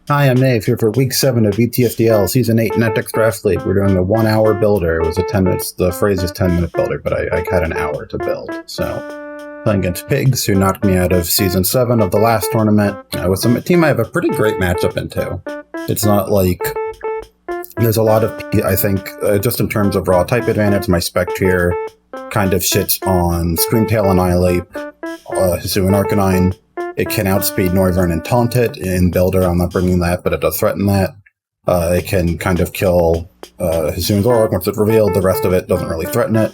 Hi, I'm Nave here for week 7 of VTSDL Season 8 Natdex Draft League. We're doing a 1 hour builder. It was a 10 minutes, the phrase is 10-minute builder, but I had an hour to build. So, playing against Pigs, who knocked me out of Season 7 of the last tournament. With some team I have a pretty great matchup into. It's not like there's a lot of, I think, just in terms of raw type advantage, my spec tier kind of shits on Screamtail, Annihilate, Hisuian Arcanine. It can outspeed Noivern and taunt it. In Builder, I'm not bringing that, but it does threaten that. It can kind of kill Hisuian Zoroark once it's revealed. The rest of it doesn't really threaten it.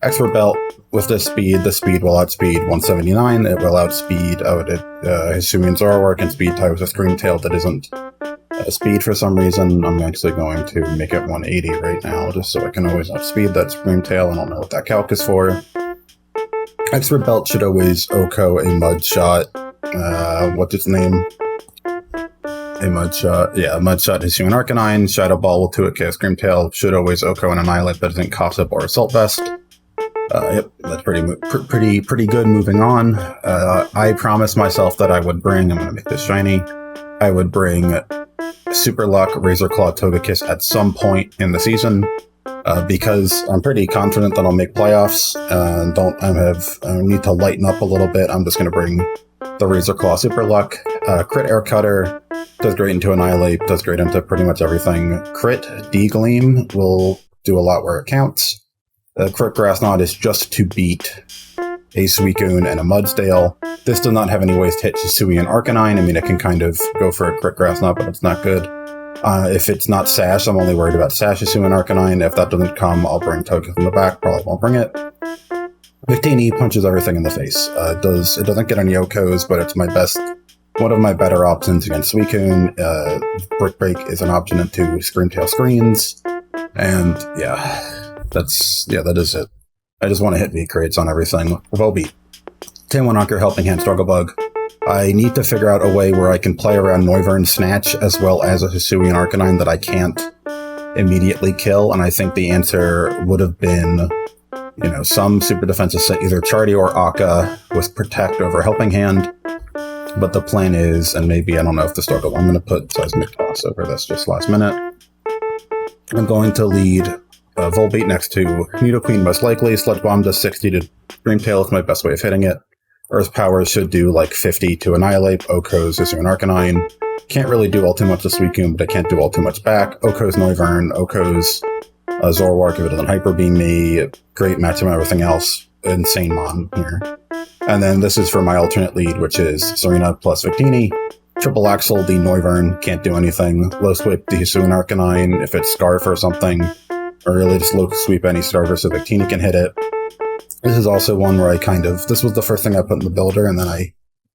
Expert Belt, with this speed, the speed will outspeed 179. It will outspeed Hisuian Zoroark and speed tie with a Screamtail that isn't speed for some reason. I'm actually going to make it 180 right now, just so I can always outspeed that Screamtail. I don't know what that calc is for. Expert Belt should always Oko a Mud Shot. What's its name? A Mud Shot. Yeah, a Mud Shot Hisuian Arcanine. Shadow Ball will 2-hit KO Screamtail. Should always Oko and Annihilate, but isn't Gossip or Assault Vest. Yep, that's pretty good. Moving on. I promised myself that I would bring, I'm going to make this shiny, I would bring Super Luck, Razor Claw, Togekiss at some point in the season. Because I'm pretty confident that I'll make playoffs. I need to lighten up a little bit. I'm just going to bring the Razor Claw Super Luck. Crit Air Cutter does great into Annihilate, does great into pretty much everything. Crit D-Gleam will do a lot where it counts. Crit Grass Knot is just to beat a Suicune and a Mudsdale. This does not have any ways to hit Hisuian Arcanine. I mean, it can kind of go for a Crit Grass Knot, but it's not good. If it's not Sash, I'm only worried about Sash Hisuian Arcanine. If that doesn't come, I'll bring Togekiss in the back. Probably won't bring it. Victini punches everything in the face. It doesn't get any Okos, but it's one of my better options against Suicune. Brick Break is an option into Screamtail screens. And that is it. I just want to hit V-Crates on everything. Volbeat. Tailwind Anchor, Helping Hand, Struggle Bug. I need to figure out a way where I can play around Noivern Snatch as well as a Hisuian Arcanine that I can't immediately kill, and I think the answer would have been, some super defensive set, either Chardy or Akka with Protect over Helping Hand. But the plan is, and maybe, I don't know if the struggle, I'm going to put Seismic Toss over this just last minute. I'm going to lead Volbeat next to Nidoqueen most likely. Sludge Bomb does 60 to Screamtail is my best way of hitting it. Earth Power should do like 50 to Annihilate. Oko's Hisuian Arcanine. Can't really do all too much to Suicune, but I can't do all too much back. Oko's Noivern. Oko's Zoroark if it doesn't Hyper Beam me. Great matchup and everything else. Insane Mon here. And then this is for my alternate lead, which is Serena plus Victini. Triple Axle, the Noivern. Can't do anything. Low Sweep, the Hisuian Arcanine. If it's Scarf or something. Or really just low sweep any starter so Victini can hit it. This is also one where this was the first thing I put in the builder, and then I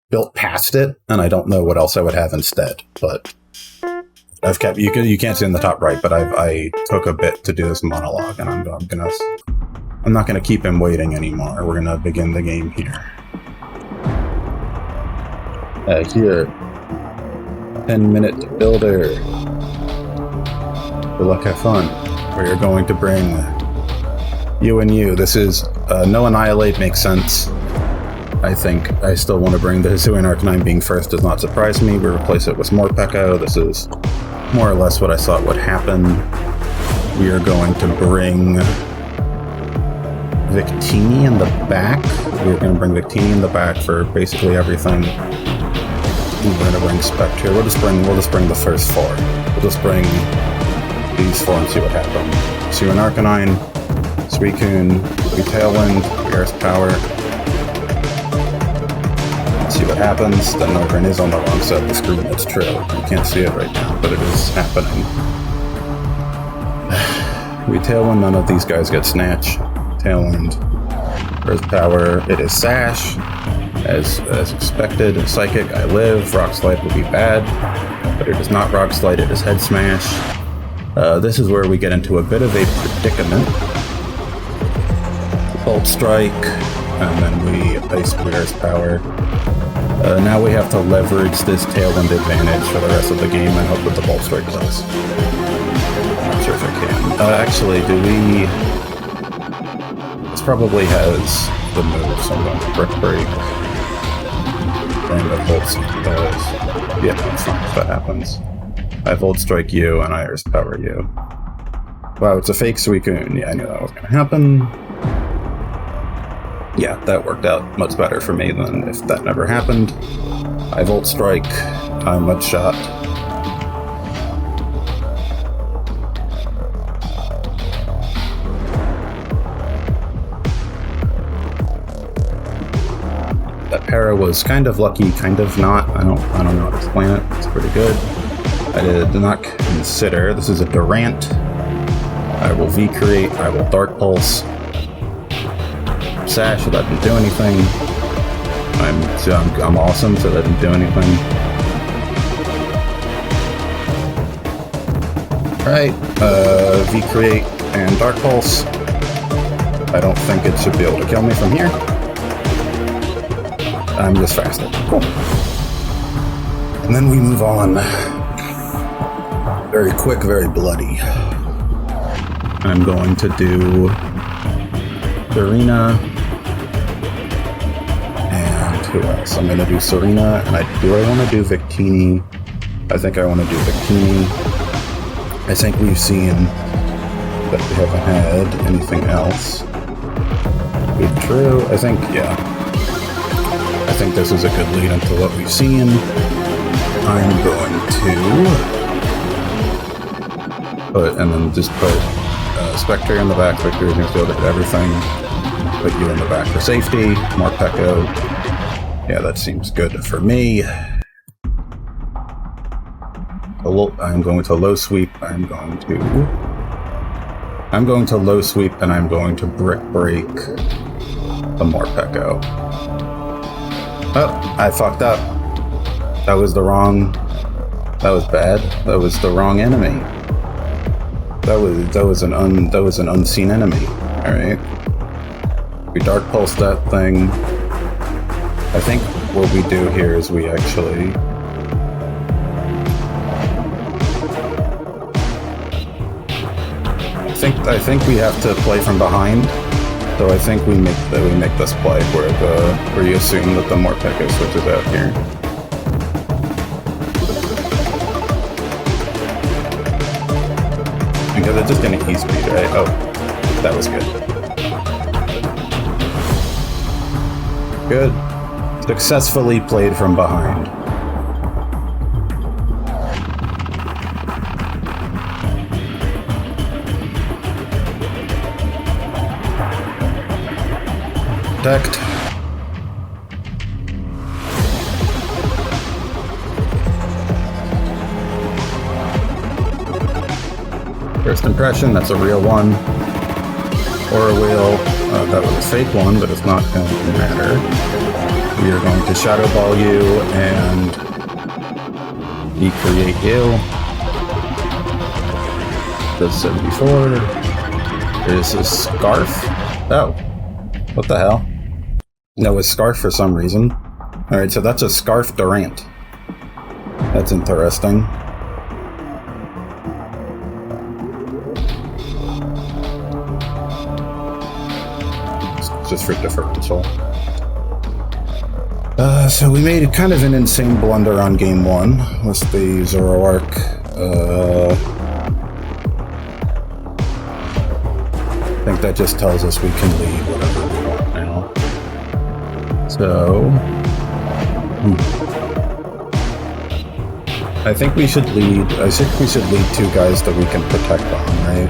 built past it, and I don't know what else I would have instead, but I've kept, you can't see in the top right, but I took a bit to do this monologue, and I'm not gonna keep him waiting anymore. We're gonna begin the game here. Here. 10-minute builder. Good luck, have fun. We are going to bring you and you. This is no Annihilate makes sense. I think I still want to bring the Hisuian Arcanine being first does not surprise me. We replace it with Morpeko. This is more or less what I thought would happen. We are going to bring Victini in the back. We're going to bring Victini in the back for basically everything. We're going to bring Spectre. We'll just bring the first 4. We'll just bring these 4 and see what happens. Hisuian Arcanine, Suicune, Tailwind, Earth Power. Let's see what happens. The Noivern is on the wrong side of the screen. That's true. You can't see it right now, but it is happening. We Tailwind, none of these guys get Snatch. Tailwind, Earth Power. It is Sash, as expected. Psychic, I live. Rock Slide will be bad, but it is not Rock Slide. It is Head Smash. This is where we get into a bit of a predicament. Bolt Strike, and then we Ice Earth Power. Now we have to leverage this Tailwind advantage for the rest of the game and hope that the Bolt Strike does. Not sure if I can. Actually, do we... This probably has the move, so I'm going to Brick Break. during the Volt yeah, it's fine if that happens. I Volt Strike you, and I Iris Power you. Wow, it's a fake Suicune. Yeah, I knew that was going to happen. Yeah, that worked out much better for me than if that never happened. I Volt Strike, I Mud Shot. That para was kind of lucky, kind of not. I don't know how to explain it. It's pretty good. I did not consider. This is a Durant. I will V-create. I will Dark Pulse. Sash, so that didn't do anything. I'm awesome, so that didn't do anything. Right. V-create and Dark Pulse. I don't think it should be able to kill me from here. I'm just faster. Cool. And then we move on. Very quick, very bloody. I'm going to do Serena. And who else? I'm going to do Serena. And do I want to do Victini? I think I want to do Victini. I think we've seen that we haven't had anything else. Good, true. I think, yeah. I think this is a good lead into what we've seen. I'm going to put, and then just put Spectre in the back. Spectre is going to be able to hit everything. Put you in the back for safety. More Pecco. Yeah, that seems good for me. I'm going to low sweep. I'm going to low sweep, and I'm going to brick break the more Pecco. Oh, I fucked up. That was bad. That was the wrong enemy. That was an unseen enemy. All right. We Dark Pulse that thing. I think what we do here is we actually. I think we have to play from behind. So I think we make this play where you assume that the Morpeko switches out here. Because it's just gonna E-speed, right? Oh, that was good. Good. Successfully played from behind. Protect. First impression, that's a real one. Or a wheel. That was a fake one, but it's not going to matter. We are going to Shadow Ball you and decreate you. Does 74. There's a Scarf. Oh. What the hell? No, it's Scarf for some reason. Alright, so that's a Scarf Durant. That's interesting. Just for differential. So we made kind of an insane blunder on game 1 with the Zoroark. I think that just tells us we can lead whatever we want now. So I think we should lead. I think we should lead 2 guys that we can protect on, right?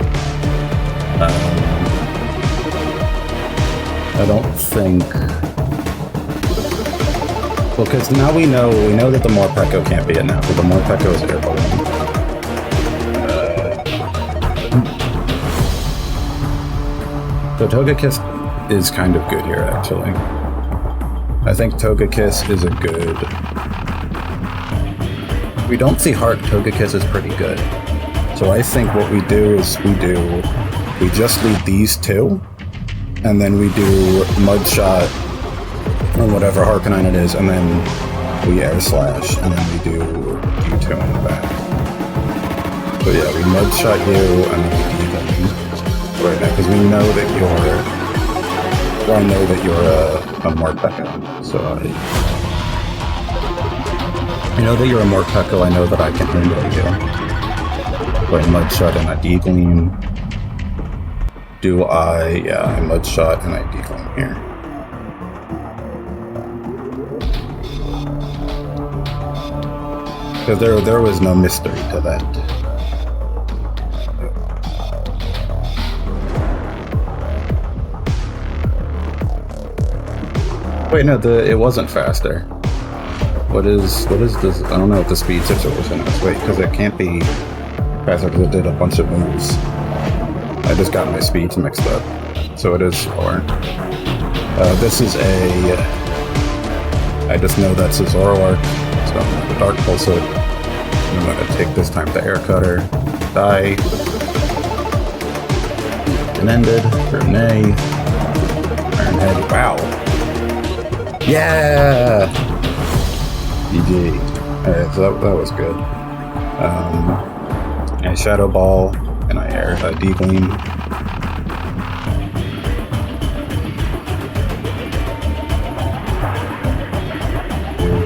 I don't think. Well, because now we know that the Morpeko can't be it now, but the Morpeko is air balloon. So Togekiss is kind of good here, actually. I think Togekiss is a good. We don't see Heart. Togekiss is pretty good. So I think what we do is we just lead these 2, and then we do Mud Shot or whatever Harkonine it is, and then we Air Slash, and then we do D2 in the back. So yeah, we Mud Shot you, and then we D them right now, because we know that you're a Morpeko. So I know that you're a Morpeko, I know that I can handle you. Play Mudshot and a D-Gleam. Do I? Yeah, I Mudshot and I D-Gleam here. Because there was no mystery to that. Wait, no, it wasn't faster. What is this? I don't know what the speed situation is. Wait, because it can't be faster because it did a bunch of moves. I just got my speeds mixed up. So it is slower. This is a... I just know that's a Zoroark. So I'm going to Dark Pulse it. I'm going to take this time to Air Cutter. Die. And ended. Grenade. Iron Head. Wow. Yeah! GG. Alright, so that was good. I Shadow Ball, and I aired a D-Gleam.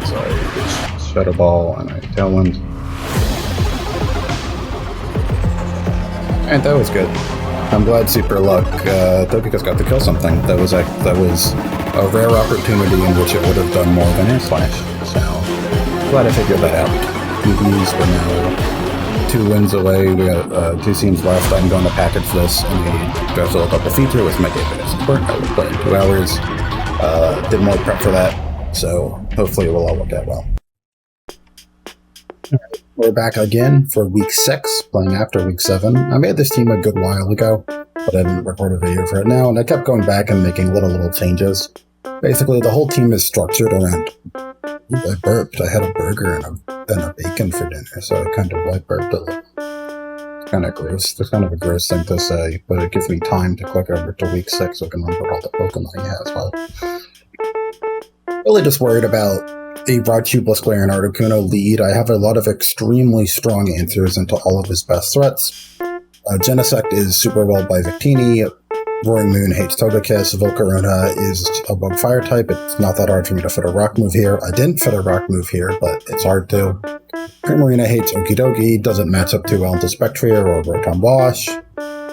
Sorry, Shadow Ball, and I Tailwind. And that was good. I'm glad Super Luck, Togekiss got to kill something. That was a rare opportunity in which it would have done more than Air Slash. So, glad I figured that out. PBs were now 2 wins away. We got 2 scenes left. I'm going to package this in the Draftzilla Double Feature with my Day support. I will play in 2 hours. Did more prep for that, so hopefully it will all work out well. Alright, we're back again for week 6, playing after week 7. I made this team a good while ago, but I didn't record a video for it now, and I kept going back and making little changes. Basically, the whole team is structured around... I burped. I had a burger and a bacon for dinner, so I kind of burped a little. It's kind of gross. It's kind of a gross thing to say, but it gives me time to click over to week 6 so I can remember all the Pokemon he has. But really just worried about a Raichu, Blitzclair, and Articuno lead. I have a lot of extremely strong answers into all of his best threats. Genesect is super well by Victini. Roaring Moon hates Togekiss. Volcarona is a bug fire type. It's not that hard for me to fit a rock move here. I didn't fit a rock move here, but it's hard to. Primarina hates Okidogi. Doesn't match up too well into Spectria or Rotom Wash.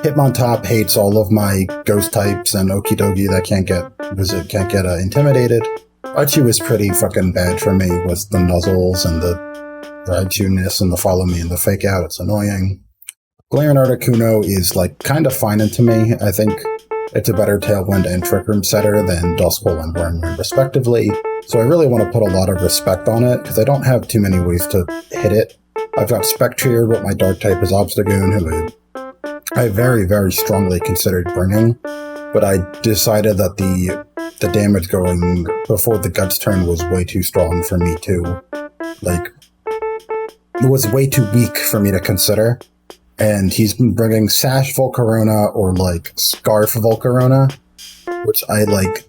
Hitmontop hates all of my ghost types and Okidogi that can't get intimidated. Raichu is pretty fucking bad for me with the nuzzles and the Raichu-ness and the follow me and the fake out. It's annoying. Glare and Articuno is like kind of fine into me. I think it's a better Tailwind and Trick Room setter than Duskull and Roaring Moon respectively. So I really want to put a lot of respect on it because I don't have too many ways to hit it. I've got Spectrier, but my dark type is Obstagoon, who I very, very strongly considered bringing. But I decided that the damage going before the Guts turn was way too strong for me to, like, it was way too weak for me to consider. And he's been bringing Sash Volcarona or, like, Scarf Volcarona, which I, like,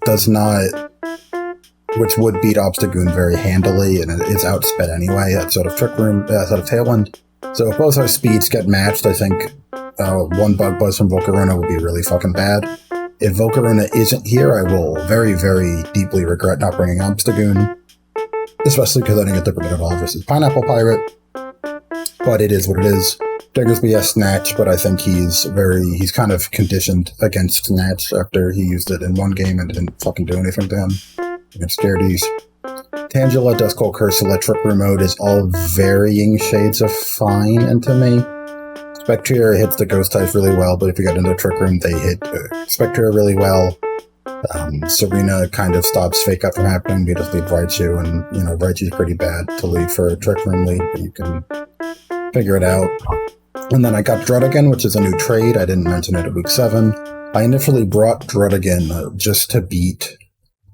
which would beat Obstagoon very handily, and it is outsped anyway outside of Trick Room, outside of Tailwind. So if both our speeds get matched, I think one Bug Buzz from Volcarona would be really fucking bad. If Volcarona isn't here, I will very, very deeply regret not bringing Obstagoon, especially because I didn't get the primitive all versus Pineapple Pirate. But it is what it is. Diggersby has Snatch, but I think he's kind of conditioned against Snatch after he used it in one game and it didn't fucking do anything to him against Scaredies. Tangela, Duskull, Cursula, Trick Room mode is all varying shades of fine into me. Spectrier hits the ghost types really well, but if you get into Trick Room, they hit Spectrier really well. Serena kind of stops Fake Out from happening. You just lead Raichu, and, you know, Raichu's pretty bad to lead for a Trick Room lead, but you can figure it out. And then I got Druddigan, which is a new trade. I didn't mention it at week 7. I initially brought Druddigan just to beat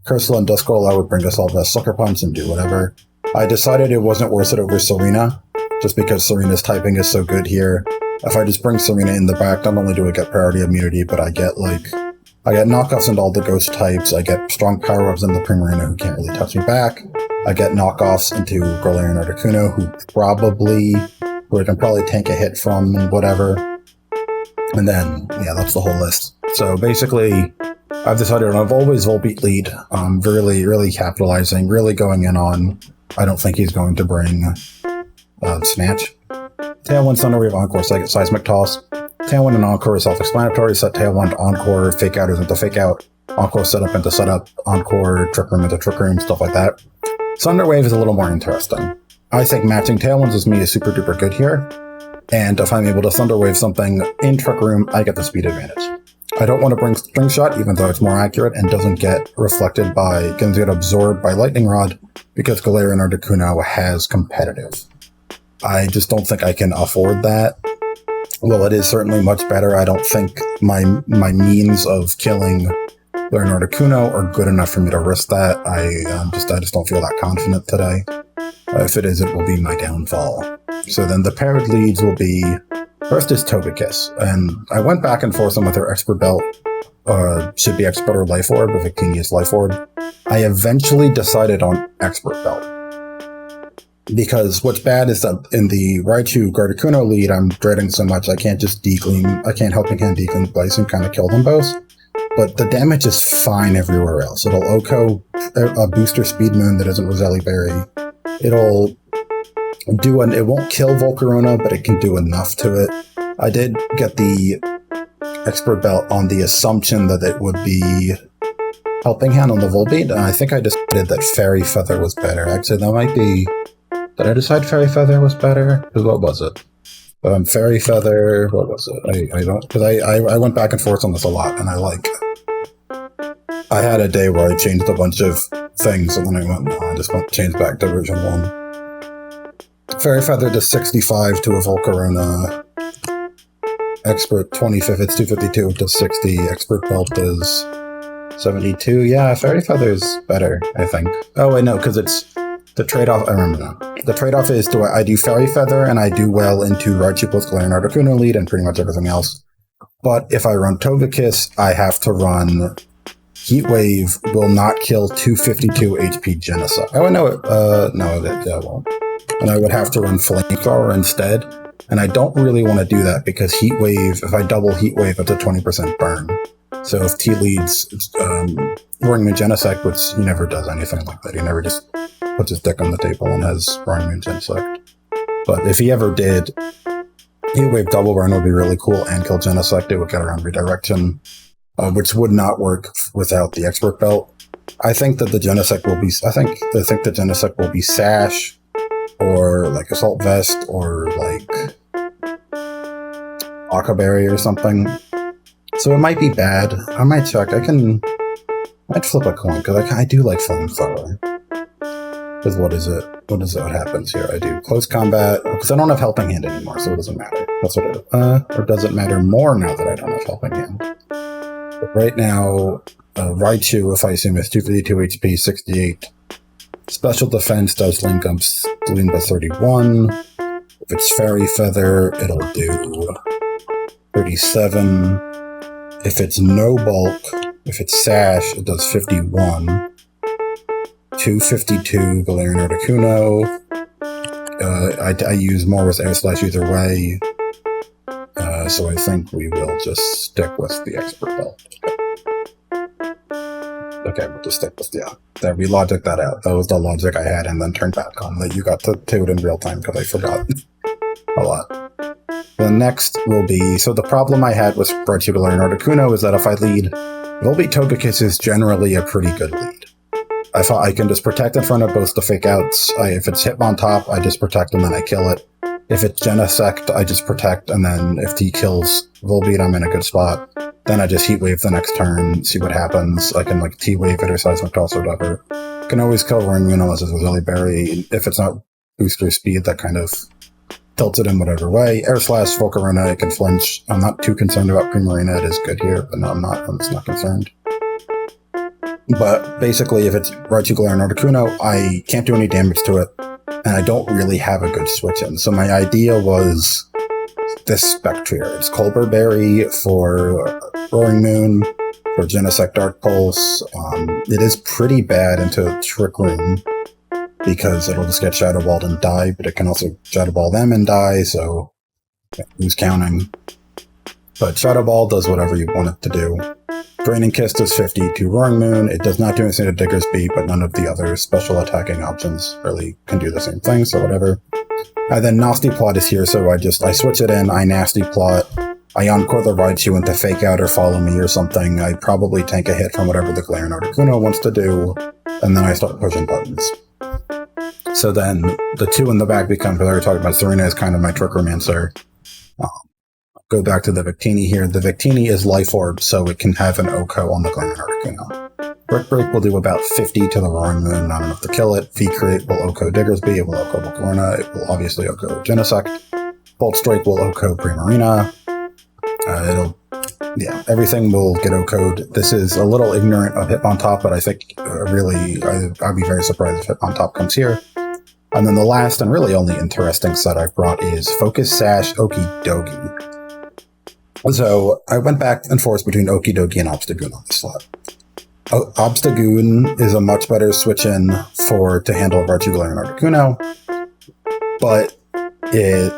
Cursula and Duskull. I would bring us all the Sucker Punch and do whatever. I decided it wasn't worth it over Serena, just because Serena's typing is so good here. If I just bring Serena in the back, not only do I get priority immunity, but I get knockoffs into all the ghost types, I get strong power-ups in the Primarina who can't really touch me back, I get knockoffs into Galarian Articuno who I can probably tank a hit from and whatever. And then, yeah, that's the whole list. So basically, I've decided I've always Volbeat lead, really, really capitalizing, really going in on I don't think he's going to bring Snatch. Tailwind, Thunderwave, Encore, Seismic Toss. Tailwind and Encore is self-explanatory. Set Tailwind, Encore, Fake Out into Fake Out. Encore Setup into Setup. Encore, Trick Room into Trick Room, stuff like that. Thunderwave is a little more interesting. I think matching Tailwinds with me is super duper good here. And if I'm able to Thunderwave something in Trick Room, I get the speed advantage. I don't want to bring String Shot, even though it's more accurate and doesn't get absorbed by Lightning Rod, because Galarian Articuno has competitive. I just don't think I can afford that. Well, it is certainly much better. I don't think my means of killing Galarian Articuno are good enough for me to risk that. I just don't feel that confident today. If it is, it will be my downfall. So then the paired leads will be, first is Togekiss, and I went back and forth on whether Expert Belt should be Expert or Life Orb, if Victinia's Life Orb. I eventually decided on Expert Belt. Because what's bad is that in the Raichu Gardecuno lead, I'm dreading so much I can't just Declean, I can't Helping Hand Declean Blaze and kind of kill them both. But the damage is fine everywhere else. It'll Oko a booster Speed Moon that isn't Roselli Berry. It'll do it won't kill Volcarona, but it can do enough to it. I did get the Expert Belt on the assumption that it would be Helping Hand on the Volbeat, and I think I decided that Fairy Feather was better. Actually, that might be... Did I decide Fairy Feather was better? Because what was it? Fairy Feather, what was it? I don't... Because I went back and forth on this a lot, and I had a day where I changed a bunch of things, and then I went, no, I just want to change back to version 1. Fairy Feather does 65 to a Volcarona. Expert 25, it's 252, it does 60. Expert Belt does 72. Yeah, Fairy Feather's better, I think. Oh, wait, no, because it's the trade-off. I remember now. The trade-off is I do Fairy Feather, and I do well into Raichu plus Galarian Articuno lead and pretty much everything else. But if I run Togekiss, I have to run Heat Wave will not kill 252 HP Genesect. Oh, no, it won't. And I would have to run Flamethrower instead. And I don't really want to do that because Heat Wave, if I double Heat Wave, it's a 20% burn. So if T leads Roaring Moon Genesect, which he never does anything like that. He never just puts his dick on the table and has Roaring Moon Genesect. But if he ever did, Heat Wave double burn would be really cool and kill Genesect. It would get around Redirection, which would not work without the Expert Belt. I think that the Genesect will be. I think the Genesect will be Sash, or like Assault Vest, or like Aqua Berry or something. So it might be bad. I might check. I'd flip a coin because I do like Flamethrower. Because what is it? What happens here? I do Close Combat because I don't have Helping Hand anymore, so it doesn't matter. That's what it is. Or does it matter more now that I don't have Helping Hand? But right now, Raichu, if I assume, is 252 HP, 68. Special Defense does link up by 31. If it's Fairy Feather, it'll do 37. If it's No Bulk, if it's Sash, it does 51. 252 Galarian Articuno. I use more with Air Slash either way. So I think we will just stick with the Expert Belt. Okay, we'll just stick with, there, we logic that out. That was the logic I had and then turned back on that you got to do it in real time because I forgot a lot. The next will be, so the problem I had with Raichu Galarian Articuno is that if I lead, Volbeat Togekiss is generally a pretty good lead. I can just protect in front of both the Fake Outs. If it's Hitmontop, I just protect and then I kill it. If it's Genesect, I just protect, and then if he kills Volbeat, I'm in a good spot. Then I just Heat Wave the next turn, see what happens. I can like T-Wave it or Seismic Toss or whatever. Can always kill Roaring Moon unless it's Roselli Berry. If it's not booster speed, that kind of tilts it in whatever way. Air Slash, Volcarona, it can flinch. I'm not too concerned about Primarina. It is good here, but no, I'm just not concerned. But basically, if it's Raichu Galarian Articuno, I can't do any damage to it, and I don't really have a good switch in. So my idea was this Spectrier. It's Colbur Berry for Roaring Moon, for Genesect Dark Pulse. It is pretty bad into Trick Room, because it'll just get Shadow Balled and die, but it can also Shadow Ball them and die, so who's counting? But Shadow Ball does whatever you want it to do. Draining Kiss does 50 to Roaring Moon. It does not do anything to Digger's Beat, but none of the other special attacking options really can do the same thing, so whatever. And then Nasty Plot is here, so I switch it in, I Nasty Plot, I Encore the Raichu into Fake Out or Follow Me or something. I probably tank a hit from whatever the Galarian Articuno wants to do, and then I start pushing buttons. So then the two in the back become, because I already talked about Serena is kind of my Trickromancer. Go back to the Victini here. The Victini is Life Orb, so it can have an OHKO on the Galarian Articuno. Brick Break will do about 50 to the Roaring Moon, not enough to kill it. V-Create will OHKO Diggersby, it will OHKO Volcarona, it will obviously OHKO Genesect. Bolt Strike will OHKO Primarina. Everything will get OHKO'd. This is a little ignorant of Hitmontop, but I think I'd be very surprised if Hitmontop comes here. And then the last and really only interesting set I've brought is Focus Sash Okidogi. So I went back and forth between Okidogi and Obstagoon on this slot. Obstagoon is a much better switch-in to handle Raichu Galarian Articuno, but it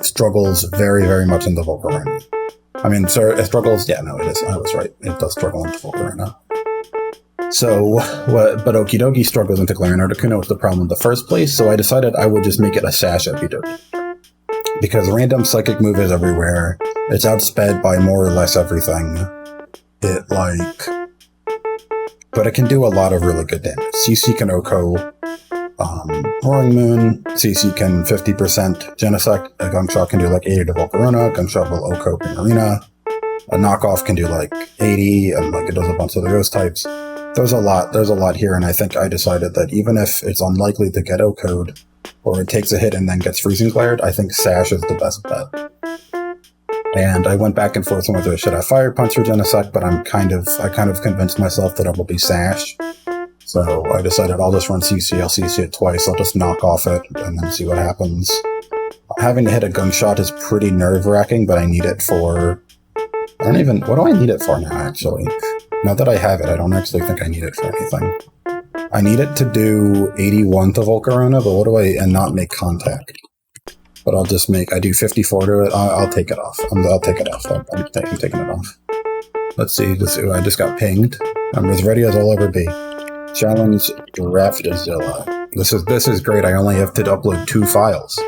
struggles very, very much in the Volcarona. I mean, sir, it struggles. Yeah, no, it is. I was right. It does struggle into Volcarona. So, but Okidogi struggles into Galarian Articuno was the problem in the first place, so I decided I would just make it a Sash Okidogi. Because random psychic move is everywhere, it's outsped by more or less everything. But it can do a lot of really good damage. CC can OHKO Roaring Moon, CC can 50% Genesect, a Gumshot can do like 80 to Volcarona, Gumshot will OHKO Primarina, a knockoff can do like 80, and like it does a bunch of the ghost types. There's a lot here, and I think I decided that even if it's unlikely to get OHKO'd, or it takes a hit and then gets freezing glared, I think Sash is the best bet. And I went back and forth on whether I should have Fire Punch or Genesect, but I kind of convinced myself that it will be Sash. So I decided I'll just run CC, I'll CC it twice, I'll just knock off it, and then see what happens. Having to hit a Gunshot is pretty nerve-wracking, but I need it for... what do I need it for now, actually? Now that I have it, I don't actually think I need it for anything. I need it to do 81 to Volcarona, but what do and not make contact. But I'll just I do 54 to it, I'll take it off. I'll take it off, I'm taking it off. Let's see, I just got pinged. I'm as ready as I'll ever be. Challenge Draftzilla. This is great, I only have to upload 2 files.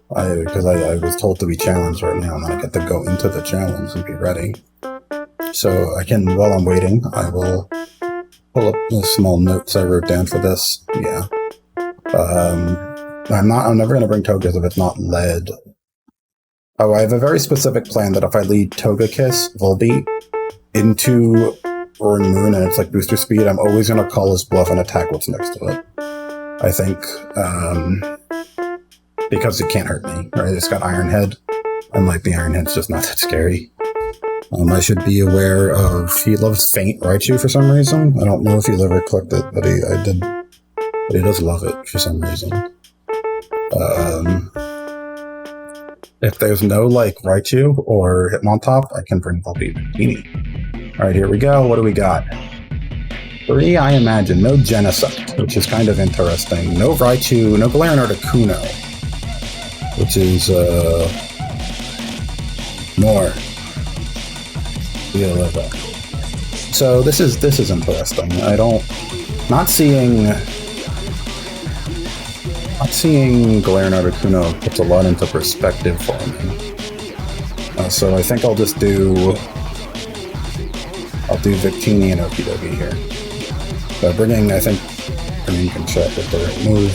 Because I was told to be challenged right now, and then I get to go into the challenge and be ready. So while I'm waiting, I will pull up the small notes I wrote down for this. Yeah. I'm never going to bring Togekiss if it's not lead. Oh, I have a very specific plan that if I lead Togekiss, Volbeat, into Roaring Moon and it's like booster speed, I'm always going to call his bluff and attack what's next to it. I think, because it can't hurt me, right? It's got Iron Head, and like the Iron Head's just not that scary. I should be aware of, he loves Faint Raichu for some reason. I don't know if he'll ever clicked it, but he does love it for some reason. If there's no like Raichu or Hitmontop, I can bring Volbeat Victini. Alright, here we go. What do we got? 3, I imagine. No Genesect, which is kind of interesting. No Raichu, no Galarian Articuno, which is, more. So this is interesting. Not seeing Galarian Articuno puts a lot into perspective for me. So I think I'll do Victini and Okidogi here. So bringing Gunshot with the right move.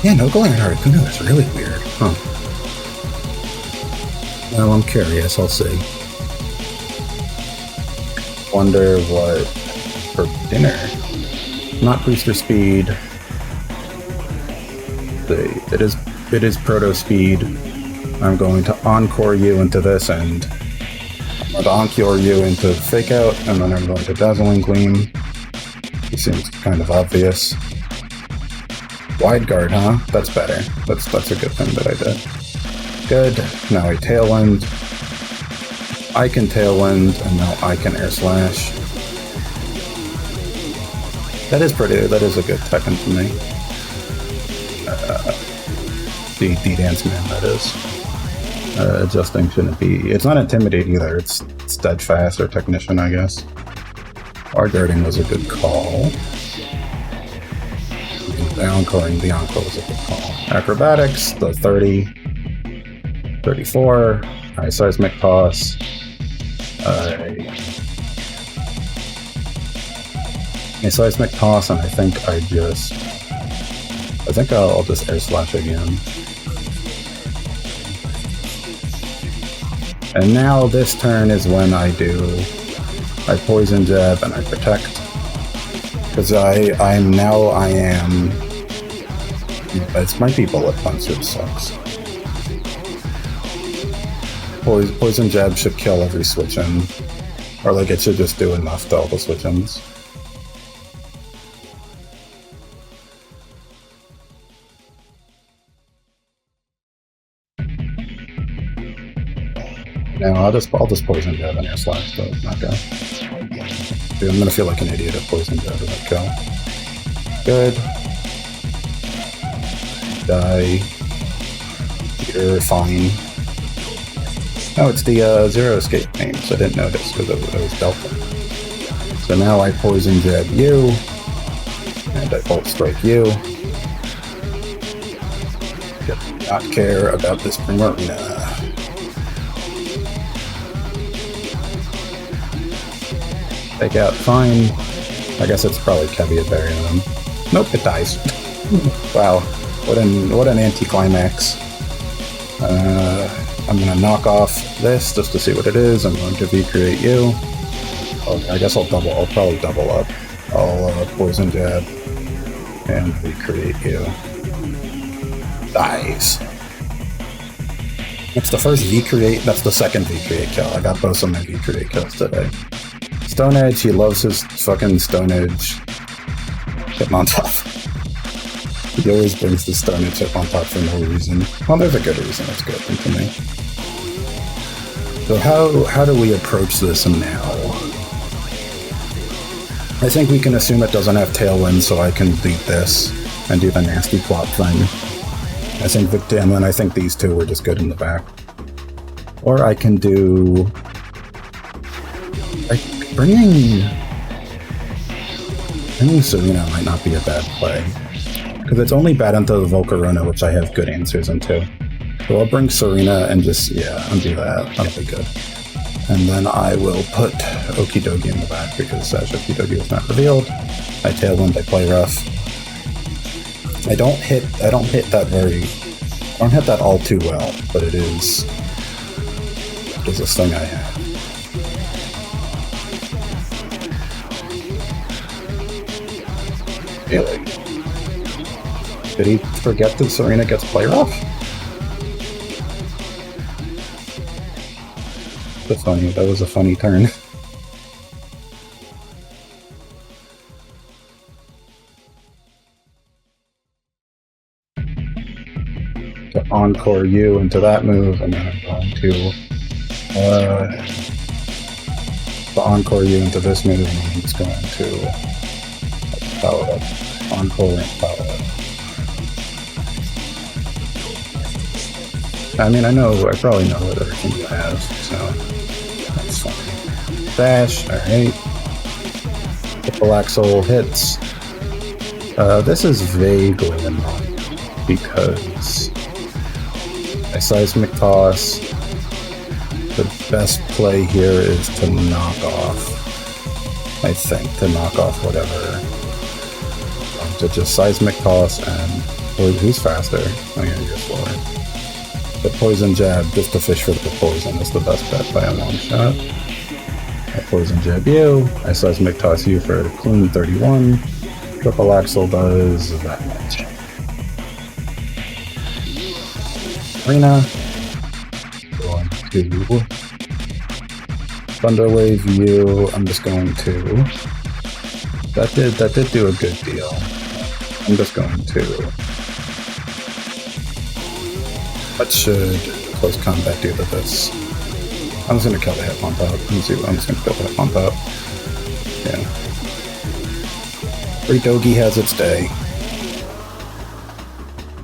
Yeah, no Galarian Articuno is really weird, huh? Well, I'm curious, I'll see. Wonder what for dinner. Not booster speed. It is proto speed. I'm going to encore you into this, and I'm going to encore you into Fake Out, and then I'm going to Dazzling Gleam. It seems kind of obvious. Wide Guard, huh? That's better. That's a good thing that I did. Good. Now I Tailwind. I can Tailwind, and now I can Air Slash. That is a good Tekken for me. The Dance Man, that is. Adjusting shouldn't be... It's not Intimidate either, it's Steadfast or Technician, I guess. Our guarding was a good call. The Encore was a good call. Acrobatics, the 30. 34. Alright, Seismic Toss. A Seismic Toss, and I think I'll just Air Slash again. And now this turn is when I Poison Jab and I Protect. Because I am... It might be Bullet Punch, which sucks. Poison Jab should kill every switch-in. Or like it should just do enough to all the switch-ins. No, I'll just Poison Jab and Air Slash, but not go. Dude, I'm gonna feel like an idiot at Poison Jab if I kill. Good. Die. You're fine. Oh, it's the Zero Escape names. I didn't notice because it was Delta. So now I Poison Jab you, and I Bolt Strike you. Do not care about this Primarina. Take out, fine. I guess it's probably Kevia burying them. Nope, it dies. Wow, what an anticlimax. I'm gonna knock off this just to see what it is. I'm going to recreate you. Oh, I guess I'll probably double up. I'll Poison Jab and recreate you. Dies. That's the first V-create, that's the second V-create kill. I got both of my V-create kills today. Stone Edge, he loves his fucking Stone Edge Hitmontop. He always brings the Stone Edge Hitmontop for no reason. Well, there's a good reason, it's good to me. So how do we approach this now? I think we can assume it doesn't have Tailwind, so I can lead this and do the nasty plot thing. I think Victim, and I think these two were just good in the back. Or I can do... Bringing Serena might not be a bad play. Because it's only bad into the Volcarona, which I have good answers into. So I'll bring Serena and just, undo that. That'll be good. And then I will put Okidogi in the back because Sash Okidogi was not revealed. I Tailwind, I play rough. I don't hit that all too well, but it is this thing I have. Really? Did he forget that Serena gets play rough? That was a funny turn. To Encore you into that move, and then I'm going to Encore you into this move, and I'm just going to power up. Encore and power up. I mean, I probably know what everything you have, so that's fine. Dash, alright. Triple Axle hits. This is vaguely annoying because I Seismic Toss. The best play here is to knock off, I think, to knock off whatever. To just Seismic Toss and... who's faster? Oh yeah, you're slower. The Poison Jab, just to fish for the poison, is the best bet by a long shot. I Poison Jab you, I Seismic Toss you for a clean 31. Triple Axle does that much. Arena. Going to Thunder Wave you. I'm just going to... That did do a good deal. I'm just going to... What should Close Combat do to this? I'm just going to kill the Hitmontop. I'm just going to kill the Hitmontop. Yeah. Free Dogi has its day.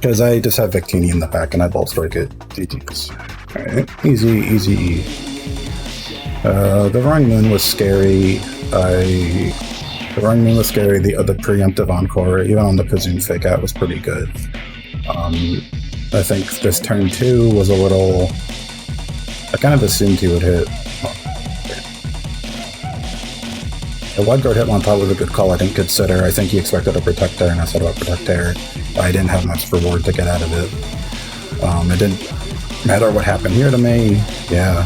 Because I just have Victini in the back and I bolt strike it. GG's. Alright, easy. The Roaring Moon was scary. The Roaring Moon was scary. The preemptive Encore, even on the Kazoom fake out, was pretty good. I think this turn 2 was a little... I kind of assumed he would hit. The Wide Guard Hitmon thought was a good call. I didn't consider. I think he expected a Protector, and I said about Protector. I didn't have much reward to get out of it. It didn't matter what happened here to me. Yeah.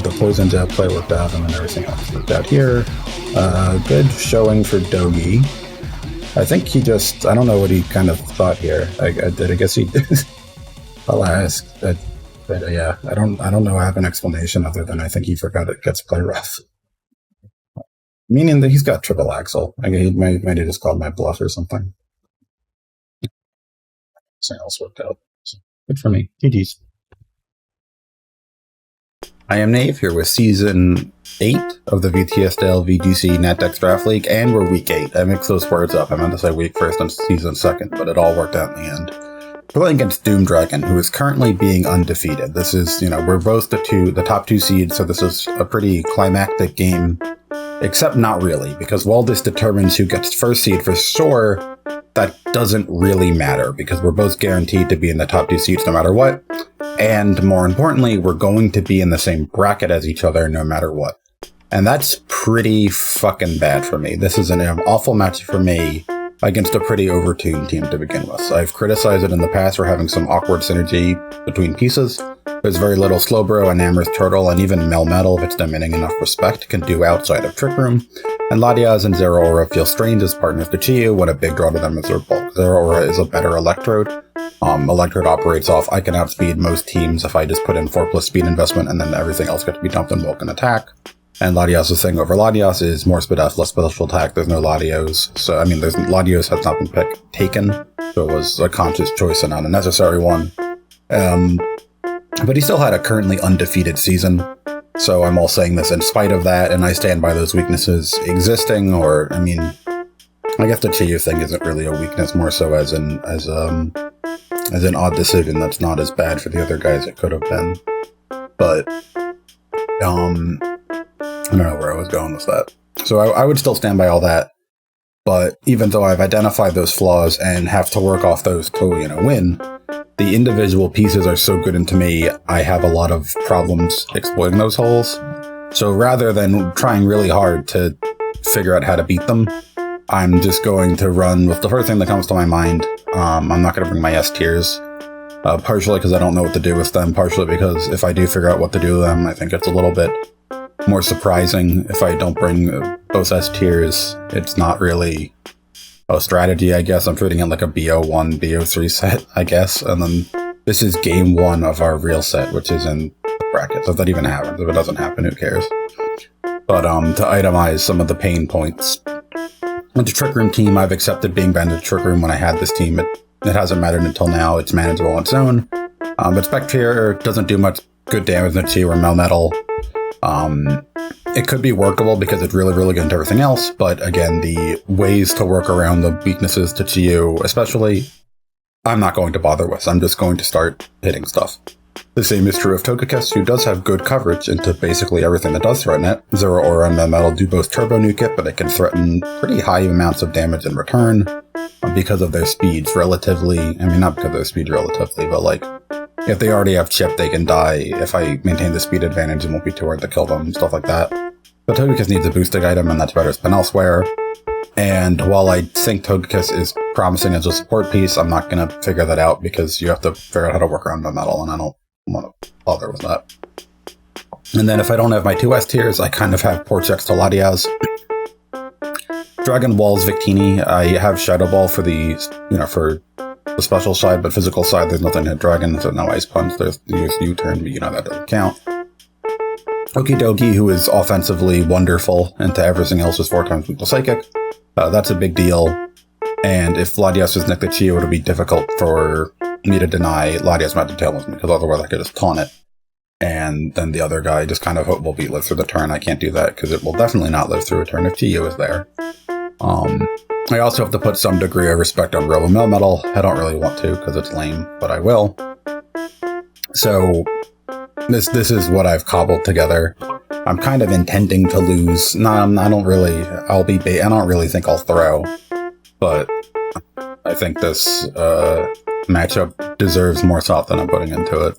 The Poison Jab play worked out, and then everything else worked out here. Good showing for Dogi. I think he just... I don't know what he kind of thought here. I guess he... I'll ask. But yeah, I don't know. I have an explanation other than I think he forgot it gets play rough. Meaning that he's got triple axle. I mean, he might have just called my bluff or something. Something else worked out. So, good for me. GG's. I am Nave here with Season 8 of the VTSDL VGC Natdex Draft League, and we're Week 8. I mixed those words up. I meant to say Week 1st and Season 2nd, but it all worked out in the end. We're playing against Doom Dragon, who is currently being undefeated. This is, we're both the top 2 seeds, so this is a pretty climactic game, except not really, because while this determines who gets first seed for sure, that doesn't really matter, because we're both guaranteed to be in the top 2 seeds no matter what, and more importantly, we're going to be in the same bracket as each other no matter what. And that's pretty fucking bad for me. This is an awful match for me against a pretty overtuned team to begin with. I've criticized it in the past for having some awkward synergy between pieces. There's very little Slowbro and Amherst Turtle, and even Melmetal, if it's demanding enough respect, can do outside of Trick Room. And Latias and Zero Aura feel strange as partners to Chiyu when a big draw to them is their bulk. Zero Aura is a better Electrode. Electrode operates off, I can outspeed most teams if I just put in 4+ speed investment, and then everything else gets to be dumped in bulk and attack. And Latios' thing over Latios is more speed F, less special attack. There's no Latios. So, I mean, Latios has not been taken. So it was a conscious choice and not a necessary one. But he still had a currently undefeated season. So I'm all saying this in spite of that, and I stand by those weaknesses existing, or, I mean, I guess the Chiyu thing isn't really a weakness, more so as an odd decision that's not as bad for the other guys it could have been. But, I don't know where I was going with that. So I would still stand by all that, but even though I've identified those flaws and have to work off those to, win, the individual pieces are so good into me, I have a lot of problems exploiting those holes. So rather than trying really hard to figure out how to beat them, I'm just going to run with the first thing that comes to my mind. I'm not going to bring my S tiers, partially because I don't know what to do with them, partially because if I do figure out what to do with them, I think it's a little bit more surprising if I don't bring both S tiers. It's not really a strategy, I guess. I'm treating it like a BO1, BO3 set, I guess. And then this is game 1 of our real set, which is in the bracket. So if that even happens, if it doesn't happen, who cares? But to itemize some of the pain points. With the Trick Room team, I've accepted being banned to Trick Room when I had this team. It hasn't mattered until now. It's manageable on its own. But Spectre doesn't do much good damage to Chiyu or Melmetal. It could be workable because it's really, really good into everything else, but again, the ways to work around the weaknesses to Chiyu, especially, I'm not going to bother with. I'm just going to start hitting stuff. The same is true of Togekiss, who does have good coverage into basically everything that does threaten it. Zero Aura and Melmetal do both Turbo Nuke it, but it can threaten pretty high amounts of damage in return because of their speeds relatively. I mean, not because of their speed relatively, but like, if they already have chip, they can die. If I maintain the speed advantage, it won't be too hard to kill them, and stuff like that. But Togekiss needs a boosting item, and that's better spent elsewhere. And while I think Togekiss is promising as a support piece, I'm not going to figure that out because you have to figure out how to work around the metal, and I don't want to bother with that. And then if I don't have my 2 S tiers, I kind of have poor checks to Latias. Dragon Walls Victini, I have Shadow Ball for the, for the special side, but physical side, there's nothing to hit Dragon, so no Ice Punch, there's the U-turn, but that doesn't count. Okidogi, who is offensively wonderful, into everything else is 4 times weak to Psychic. That's a big deal, and if Latias is next to Chiyu, it'll be difficult for me to deny Latias Magic Tail Movement, because otherwise I could just taunt it. And then the other guy just kind of hope will live through the turn. I can't do that, because it will definitely not live through a turn if Chiyu is there. I also have to put some degree of respect on robo mill metal. I don't really want to because it's lame, but I will. So this is what I've cobbled together. I'm kind of intending to lose. No, I don't really. I don't really think I'll throw, but I think this matchup deserves more thought than I'm putting into it,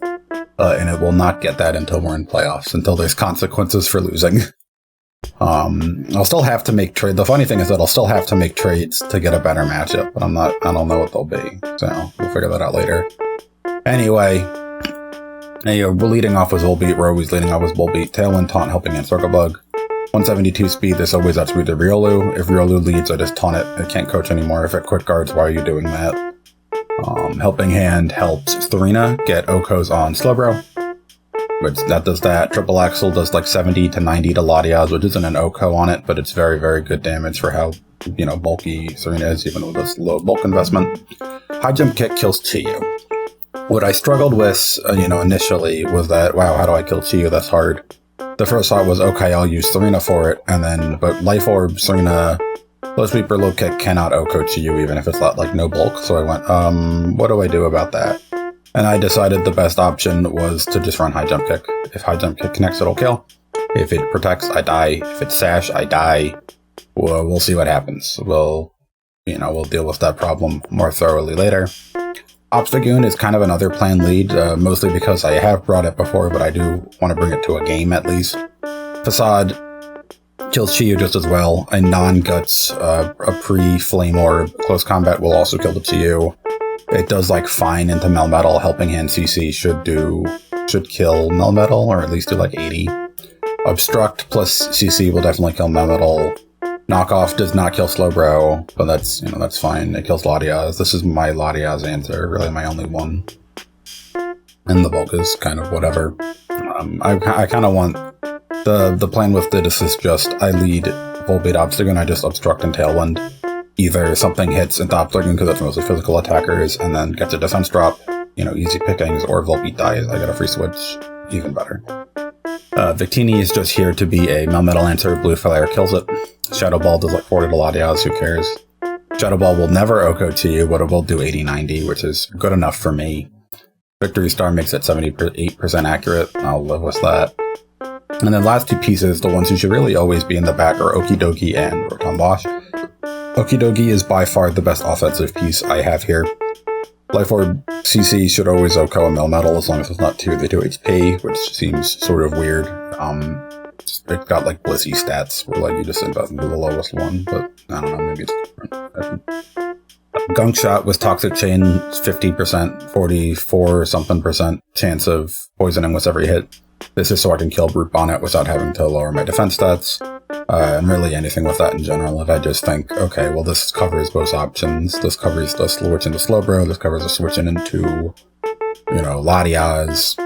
and it will not get that until we're in playoffs. Until there's consequences for losing. I'll still have to make trade. The funny thing is that I'll still have to make trades to get a better matchup, but I don't know what they'll be. So we'll figure that out later. Anyway, we're leading off with Volbeat. We're always leading off with Volbeat. Tailwind, Taunt, Helping Hand, Circle Bug. 172 speed. This always outspeeds the Riolu. If Riolu leads, I just taunt it. It can't coach anymore. If it quick guards, why are you doing that? Helping Hand helps Thorina get Okos on Slowbro. Which that does that. Triple Axle does like 70 to 90 to Latias, which isn't an Oko on it, but it's very, very good damage for how, bulky Thorina is, even with this low bulk investment. High Jump Kick kills Chiyu. What I struggled with, initially was that, wow, how do I kill Chiyu? That's hard. The first thought was, okay, I'll use Thorina for it, but Life Orb, Thorina, Low Sweeper, Low Kick cannot Oko Chiyu, even if it's like no bulk, so I went, what do I do about that? And I decided the best option was to just run High Jump Kick. If High Jump Kick connects, it'll kill. If it protects, I die. If it's Sash, I die. We'll see what happens. We'll deal with that problem more thoroughly later. Obstagoon is kind of another planned lead, mostly because I have brought it before, but I do want to bring it to a game at least. Facade kills Chiyu just as well. A non-guts, a pre-flame orb. Close combat will also kill the Chiyu. It does like fine into Melmetal. Helping Hand CC should kill Melmetal, or at least do like 80. Obstruct plus CC will definitely kill Melmetal. Knockoff does not kill Slowbro, but that's fine. It kills Latias. This is my Latias answer, really my only one. And the bulk is kind of whatever. I kind of want the plan with this is just I lead Volbeat Obstagoon, I just Obstruct and Tailwind. Either something hits into Obstagoon because that's mostly physical attackers and then gets a defense drop, easy pickings, or Volbeat dies, I get a free switch, even better. Victini is just here to be a Melmetal answer. Blue Flare kills it. Shadow Ball does like 40 to Latias, who cares? Shadow Ball will never Oko to you, but it will do 80-90, which is good enough for me. Victory Star makes it 78% accurate. I'll live with that. And then last two pieces, the ones who should really always be in the back, are Okidogi and Rotom Bosch. Okidogi is by far the best offensive piece I have here. Life Orb CC should always Oko a Melmetal as long as it's not 2 to 2 HP, which seems sort of weird. It got like Blissey stats where like you just invest into the lowest one, but I don't know, maybe it's different. Gunk Shot with Toxic Chain, 50%, 44 something percent chance of poisoning with every hit. This is so I can kill Brute Bonnet without having to lower my defense stats. And really anything with that in general. If I just think, okay, well this covers both options. This covers the switch into Slowbro. This covers the switching into, Latias.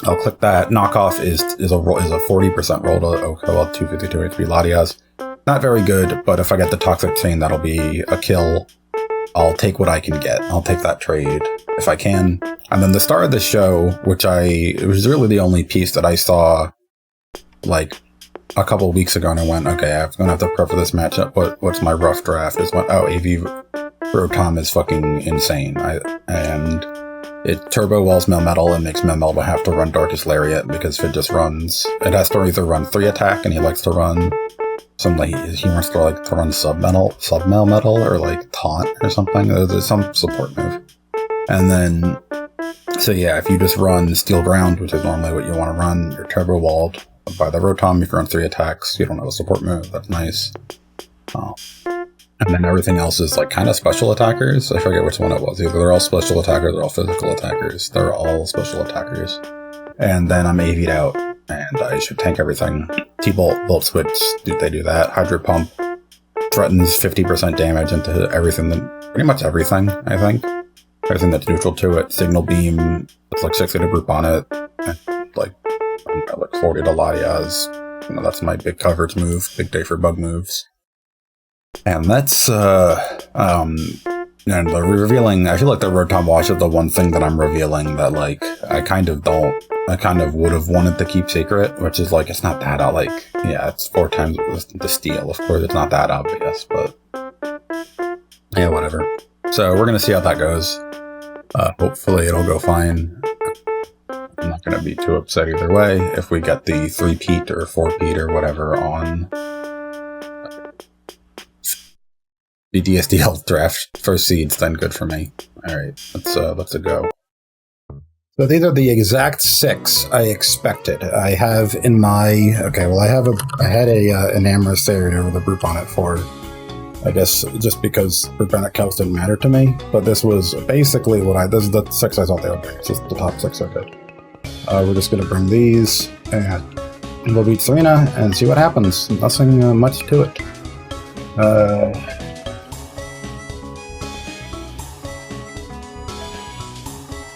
I'll click that. Knockoff is a 40% roll to Oko 252 HP Latias. Not very good, but if I get the Toxic Chain, that'll be a kill. I'll take what I can get. I'll take that trade if I can. And then the start of the show, it was really the only piece that I saw like a couple of weeks ago, and I went, okay, I'm gonna have to prep for this matchup. What's my rough draft? AV Rotom is fucking insane. It turbo walls Melmetal and makes Melmetal have to run Darkest Lariat, because if it just runs, it has to either run 3 attack, and he likes to run he wants to run sub Melmetal or like taunt or something. There's some support move. And then, so yeah, if you just run Steel Ground, which is normally what you want to run, you're turbo walled by the Rotom. If you run 3 attacks, you don't have a support move. That's nice. And then everything else is like kind of special attackers. I forget which one it was. Either they're all special attackers or all physical attackers. They're all special attackers. And then I'm AV'd out, and I should tank everything. T-Bolt, Volt Switch, they do that. Hydro Pump threatens 50% damage into everything, pretty much everything, I think. Everything that's neutral to it. Signal Beam, it's like 60 to Brute Bonnet, and like 40 to Latias. That's my big coverage move, big day for bug moves. And that's, and the revealing, I feel like the Rotom Wash is the one thing that I'm revealing that, like, I kind of don't I kind of would have wanted to keep secret, which is like, it's not that, like, yeah, it's 4 times the steel. Of course, it's not that obvious, but yeah, whatever. So we're going to see how that goes. Hopefully it'll go fine. I'm not going to be too upset either way. If we get the 3-peat or 4-peat or whatever on VTSDL draft first seeds, then good for me. All right, let's go. So these are the exact 6 I expected. I have in my, okay, well I had an amorous theriot with a brute on it for, I guess, just because Brute cows didn't matter to me, but this was basically this is the 6 I thought they would bring. It's just the top 6 I did. We're just gonna bring these, and we'll beat Serena and see what happens. Nothing much to it.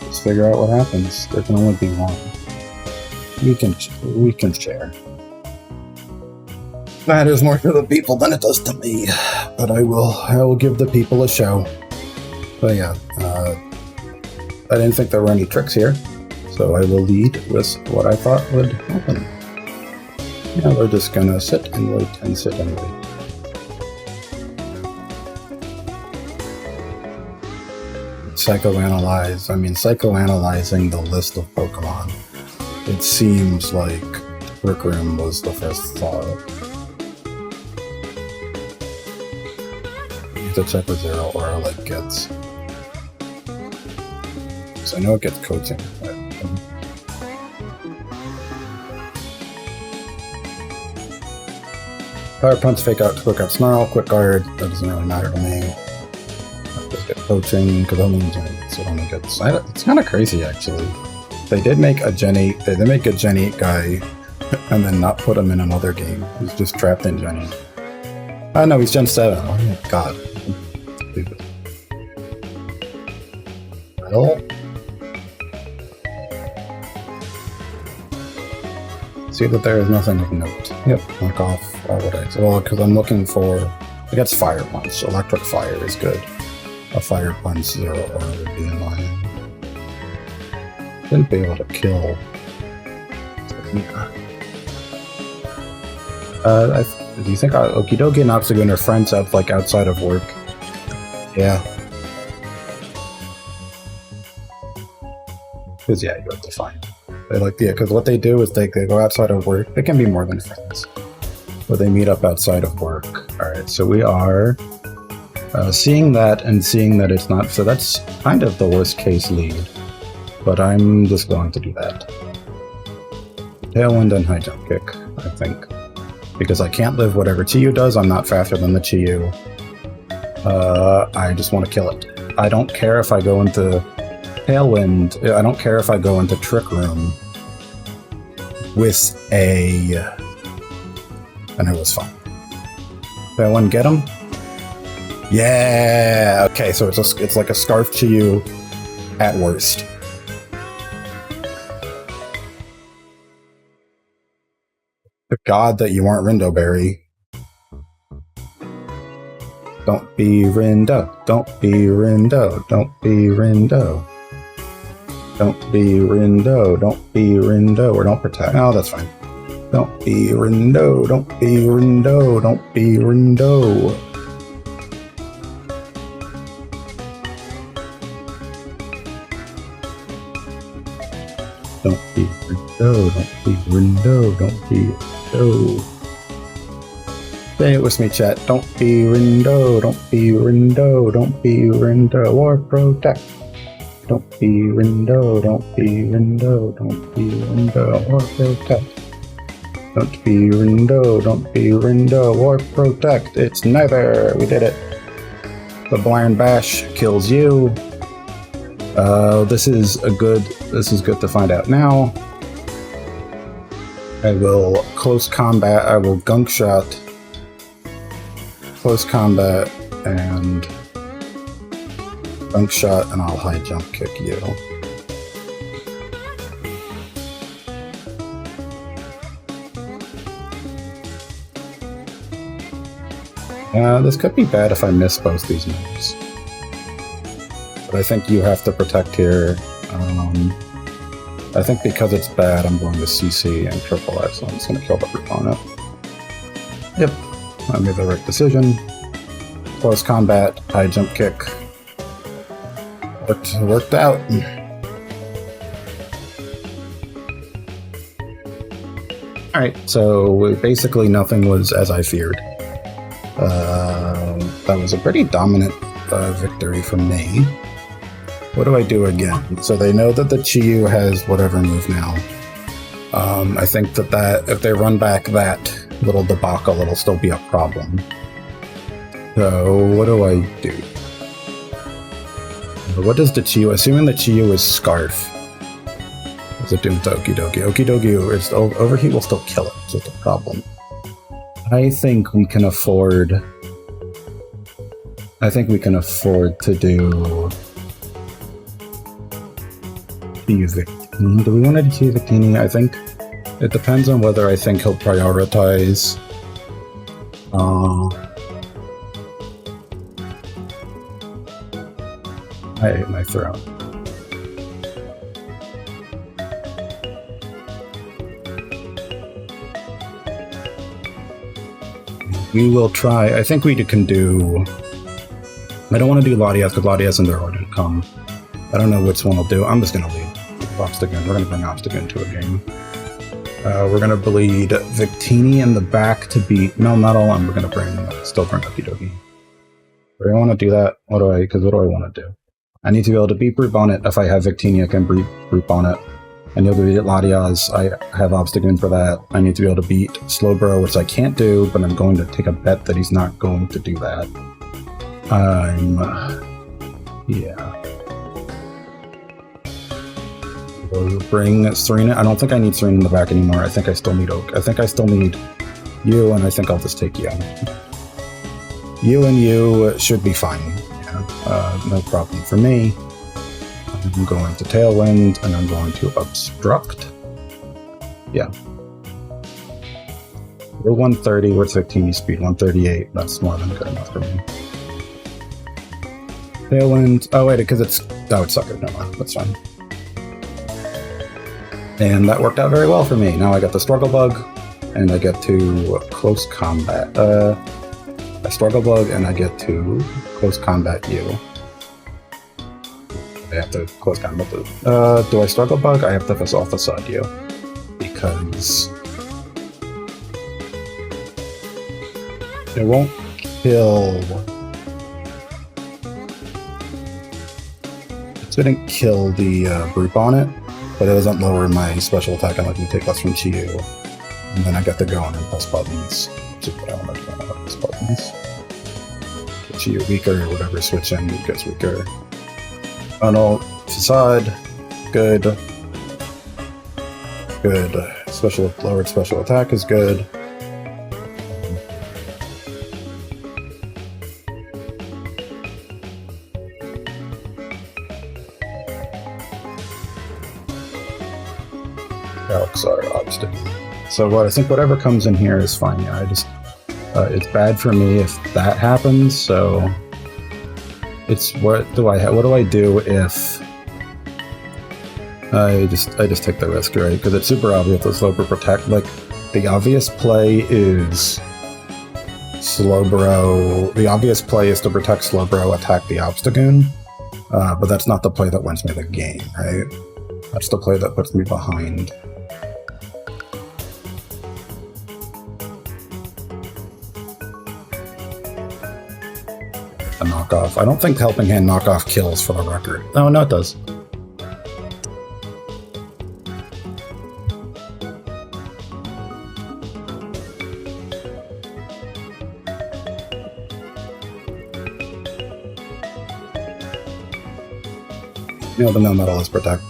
Let's figure out what happens. There can only be one. We can share. Matters more to the people than it does to me, but I will give the people a show. But yeah, I didn't think there were any tricks here, so I will lead with what I thought would happen. Yeah, we're just gonna sit and wait and sit and wait. Psychoanalyzing the list of Pokemon, it seems like Trick Room was the first thought. To check with Zero Aura like gets. So I know it gets coaching. Fire Punch, Fake Out, Quick Out, Snarl, Quick Guard. That doesn't really matter to me. I'll just get coaching because only gets. It's kind of crazy actually. They did make a Gen 8. They did make a Gen 8 guy, and then not put him in another game. He's just trapped in Gen 8. Oh no, he's Gen 7. Oh my god. Stupid. Well, see that there is nothing of note. Yep, knock off all what I... Well, because I'm looking for... I guess Fire Punch. Electric Fire is good. A Fire Punch 0 or would be in line. Didn't be able to kill. Do you think Okidoki and Obstagoon are friends out, like, outside of work? Yeah. Because, yeah, you have to find. They like, yeah, because what they do is they go outside of work. They can be more than friends. But they meet up outside of work. Alright, so we are seeing that and seeing that it's not. So that's kind of the worst case lead. But I'm just going to do that. Tailwind and High Jump Kick, I think. Because I can't live whatever Chiyu does. I'm not faster than the Chiyu. I just want to kill it. I don't care if I go into Tailwind. I don't care if I go into Trick Room with a... And it was fun. Tailwind, get him? Yeah! Okay, so it's like a Scarf Chiyu at worst. The god that you aren't Rindoberry. Don't be Rindo. Don't be Rindo. Don't be Rindo. Don't be Rindo. Don't be Rindo. Or don't protect. Oh, that's fine. Don't be Rindo. Don't be Rindo. Don't be Rindo. Don't be Rindo. Don't be Rindo. Don't be Rindo. Say it with me, chat. Don't be Rindo. Don't be Rindo. Don't be Rindo. Or protect. Don't be Rindo. Don't be Rindo. Don't be Rindo. Or protect. Don't be Rindo. Don't be Rindo. Or protect. It's neither. We did it. The Blind Bash kills you. This is good to find out now. I will close combat. I will gunk shot. Close combat and gunk shot, and I'll high jump kick you. This could be bad if I miss both these moves. But I think you have to protect here. I think because it's bad, I'm going to CC and triple X, so I'm just going to kill the group on it. Yep, I made the right decision. Close combat, high jump kick. Worked out. Alright, so basically nothing was as I feared. That was a pretty dominant victory from me. What do I do again? So they know that the Chiyu has whatever move now. I think that if they run back that little debacle, it'll still be a problem. So what do I do? What does the Chiyu? Assuming the Chiyu is Scarf. Is it doing to Okidogi? Okidogi is overheat will still kill it, so it's a problem. I think we can afford to do Victini. Do we want to do Victini? I think it depends on whether I think he'll prioritize I ate my throat. We will try. I think we can do... I don't want to do Latias because Latias and their order didn't come. I don't know which one I'll do. I'm just going to lead Obstagoon. We're going to bring Obstagoon to a game. We're going to bleed Victini in the back to beat Melmetal, and we're going to still bring Okidogi. Do I want to do that? Because what do I want to do? I need to be able to beat Brute Bonnet. If I have Victini, I can beat Brute Bonnet. I need to beat Latias. I have Obstagoon for that. I need to be able to beat Slowbro, which I can't do, but I'm going to take a bet that he's not going to do that. Yeah. We'll bring Serena. I don't think I need Serena in the back anymore. I think I still need Oak. I think I still need you, and I think I'll just take you. You and you should be fine. Yeah. No problem for me. I'm going to Tailwind, and I'm going to Obstruct. Yeah. We're 130, we're 15 speed, 138. That's more than good enough for me. Tailwind. Oh, wait, because it's... Oh, it's sucker. No, that's fine. And that worked out very well for me. Now I got the Struggle Bug, and I get to Close Combat. I Struggle Bug, and I get to Close Combat you. I have to Close Combat the... do I Struggle Bug? I have to Facade you. Because... it won't kill... It didn't kill the Brute Bonnet, but it doesn't lower my special attack and let me take less from Chiyu. And then I get to go on and press buttons, which is what I want to do. I want to press buttons. Get Chiyu weaker or whatever, switch in, it gets weaker. Funnel, Facade, good. Good. Lowered special attack is good. So I think whatever comes in here is fine. Yeah, it's bad for me if that happens. So it's what do I do if I just take the risk, right? Because it's super obvious that Slowbro protect. Like the obvious play is Slowbro. The obvious play is to protect Slowbro, attack the Obstagoon. But that's not the play that wins me the game, right? That's the play that puts me behind. A knockoff. I don't think Helping Hand knockoff kills for the record. Oh, no, it does. You know, the no metal is protect.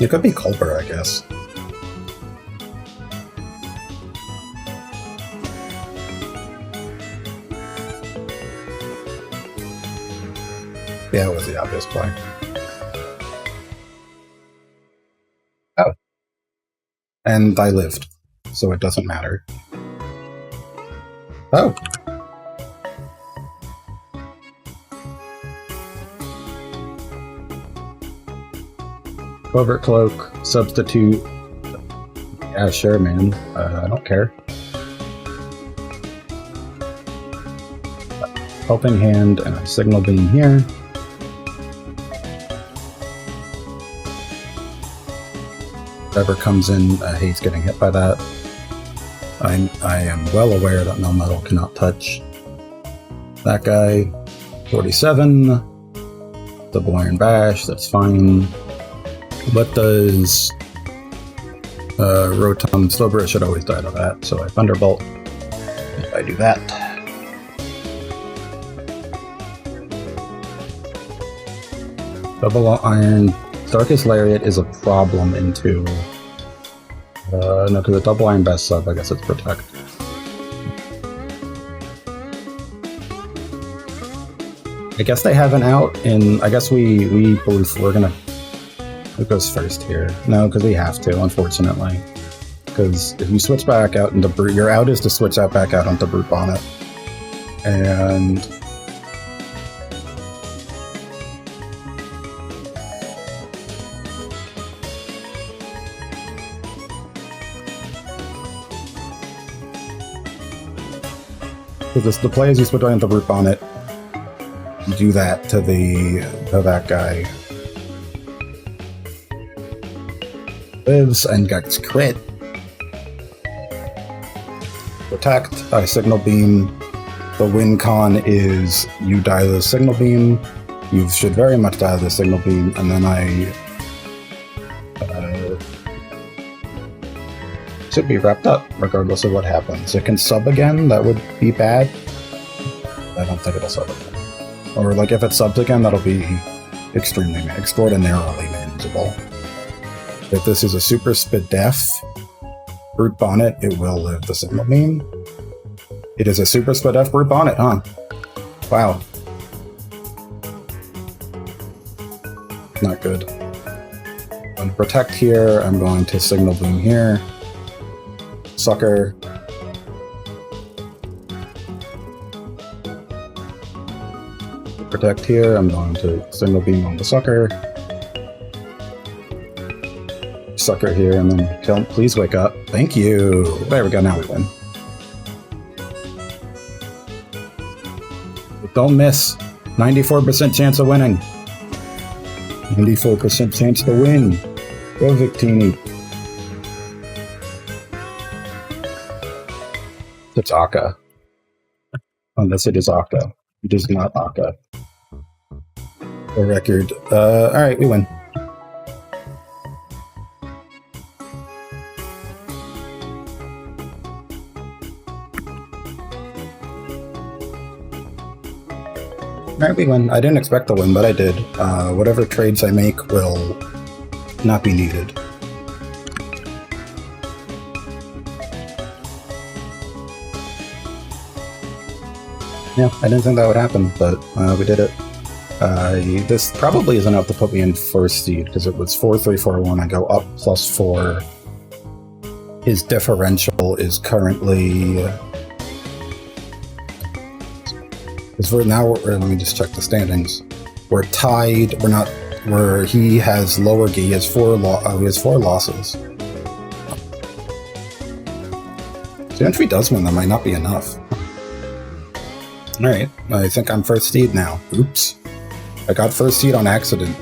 It could be Culper, I guess. Yeah, it was the obvious play. Oh. And I lived, so it doesn't matter. Oh. Covert Cloak, Substitute. Yeah, sure, man. I don't care. Helping Hand and a Signal Beam here. Whoever comes in, hates getting hit by that. I am well aware that Melmetal cannot touch that guy. 47. Double Iron Bash, that's fine. What does Rotom Slowbro should always die to that, so I Thunderbolt if I do that. Double Iron Darkest Lariat is a problem into no, because the Double Iron Best sub, I guess it's Protect. I guess they have an out, and I guess we're gonna. Who goes first here? No, because we have to, unfortunately. Because if you switch back out into Brute, your out is to switch out back out onto Brute Bonnet. And because the play is you switch out into Brute Bonnet, you do that to that guy. Lives and gets crit. Protect, I Signal Beam. The win con is you die to the Signal Beam. You should very much die to the Signal Beam, and then I should be wrapped up regardless of what happens. It can sub again, that would be bad. I don't think it'll sub again. Or like if it subs again, that'll be extraordinarily manageable. If this is a Super Spit Def Brute Bonnet, it will live the Signal Beam. It is a Super Spit Def Brute Bonnet, huh? Wow. Not good. I'm going to Protect here, I'm going to Signal Beam here. Sucker. Protect here, I'm going to Signal Beam on the Sucker. Sucker here, and then kill him. Please wake up. Thank you. There we go, now we win. Don't miss. 94% chance of winning. 94% chance to win. Go Victini. It's Akka. Unless it is Akka. It is not Akka. For record. Alright, we win. Alright, we win. I didn't expect to win, but I did. Whatever trades I make will not be needed. Yeah, I didn't think that would happen, but we did it. This probably isn't enough to put me in first seed, because it was 4-3-4-1. I go up +4. His differential is currently... let me just check the standings. We're tied. We're not. Where he has lower G. He has 4 losses. So if he does win, that might not be enough. All right. I think I'm first seed now. Oops. I got first seed on accident.